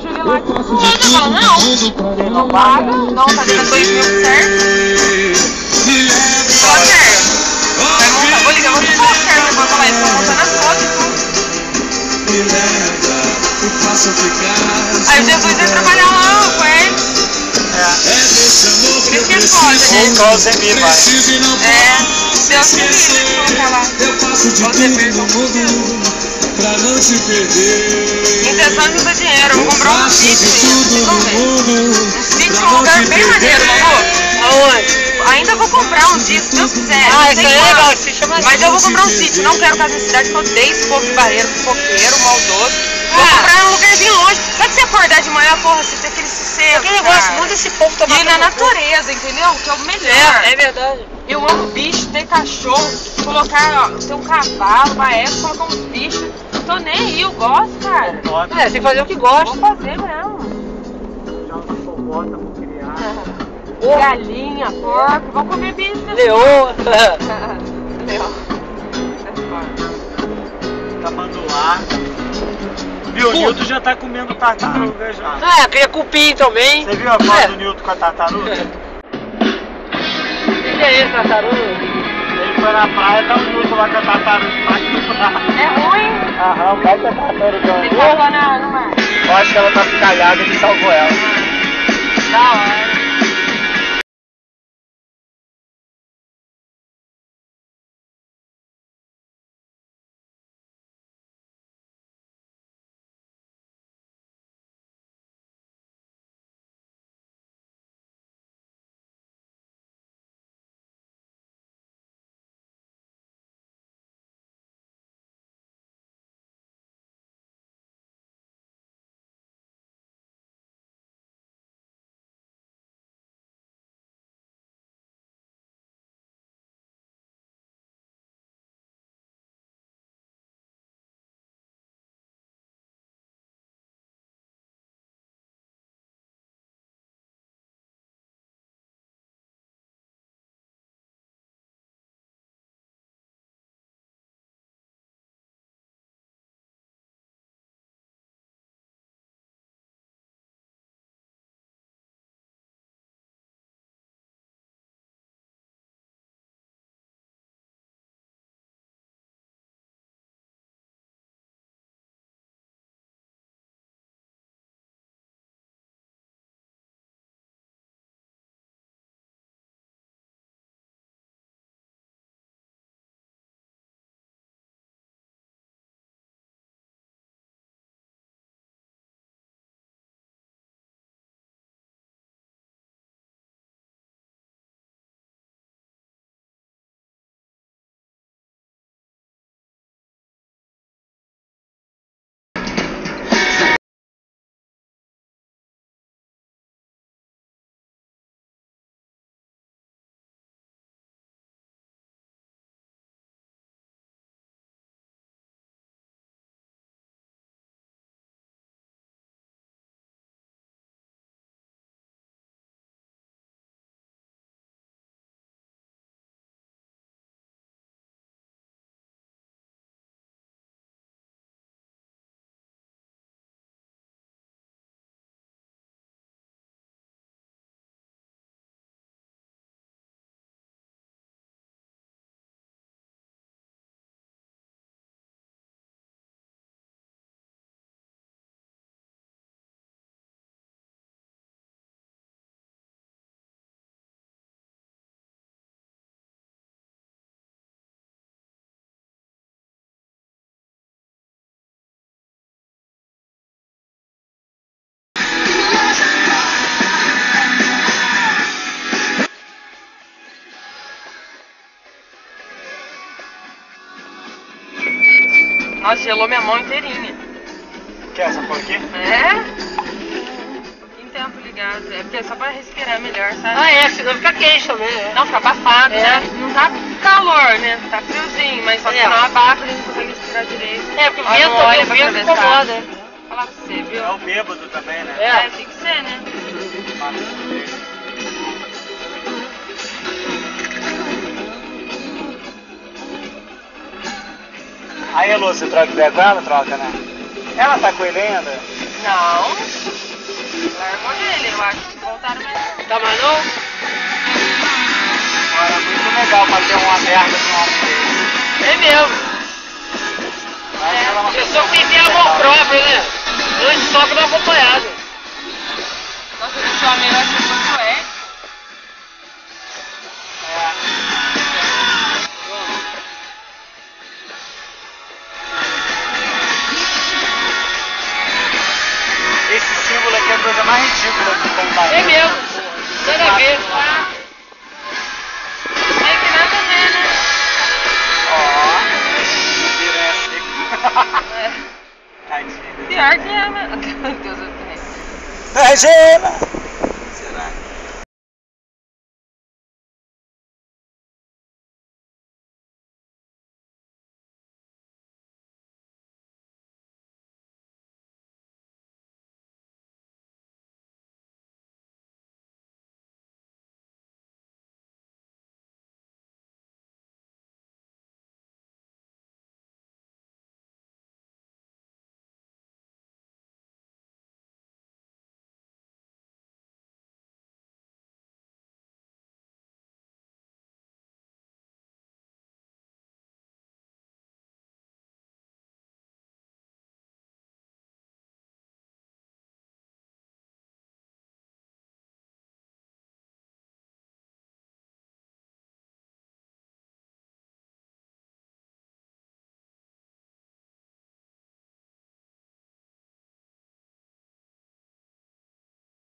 joguei lá que você falou, não. Você não paga? Não, tá devendo 2.000 certo? Falou certo. Vai montar, vou ligar, você falou certo, eu vou falar isso, vou montar na foto. Aí o Jesus ia trabalhar lá com ele. Por isso que é foda, né? Igual o Zemir, vai. Deus me livre de colocar lá. Igual o Zemir, não pra não te perder. Intenção de usar dinheiro, eu vou comprar um sítio, um sítio em um lugar bem maneiro, amor. Aonde? Ainda vou comprar um dia, se Deus quiser. Ah, isso é legal, se chama assim. Mas eu vou comprar um sítio, não quero casa na cidade, que eu odeio esse povo de barreiro, fofoqueiro, maldoso. Vou comprar um lugarzinho longe. Sabe você acordar de manhã, porra, você tem aquele sossego. Aquele negócio, muito esse povo tá e na natureza, entendeu? Que é o melhor. É verdade. Eu amo bicho, ter cachorro, colocar, ó, ter um cavalo, uma égua, colocar uns bichos. Tô nem aí, eu gosto, cara. Você tem que fazer o que gosta. Vou fazer mesmo. Joga fogota pra criar. Galinha, porco, vamos comer bicho. Leoa. Leoa. Tamanduá. Viu, o Nilton já tá comendo tartaruga já. Cria cupim também. Você viu a foto do Nilton com a tartaruga? O que é isso, tartaruga? Ele foi na praia, tá o Nilton lá com a tartaruga embaixo do braço. É ruim? Aham, vai com a tartaruga. Ele falou no mar. Eu acho que ela tá encalhada, ele salvou ela. Da hora. Nossa, gelou minha mão inteirinha. Quer essa por aqui? É? Um pouquinho tempo ligado. É porque é só pra respirar melhor, sabe? Ah, é, senão fica quente também. Não, fica abafado, né? Não tá calor, né? Tá friozinho, mas só que não abafa, a gente não consegue respirar direito. É, porque o Olha, vento não também, olha o pra vento atravessar. incomoda. Vou falar pra você, viu? É o bêbado também, né? É, tem que ser, né? Aí, Elô, você troca ideia com ela? Troca, né? Ela tá com ele ainda? Não. Largou dele, eu acho que voltaram mesmo. Tá mais não? Agora é muito legal fazer uma merda com uma dele. É mesmo. Eu só conheci a mão própria, né? Antes só que não acompanhado. Nossa, eu deixou a amigo, acho que foi o Ed. Esse símbolo aqui é a coisa mais ridícula que tem lá. É mesmo. Nada a ver. É que nada a ver, né? Ó. Tadinho. Pior que é, né? Deus, eu tenho. Regina!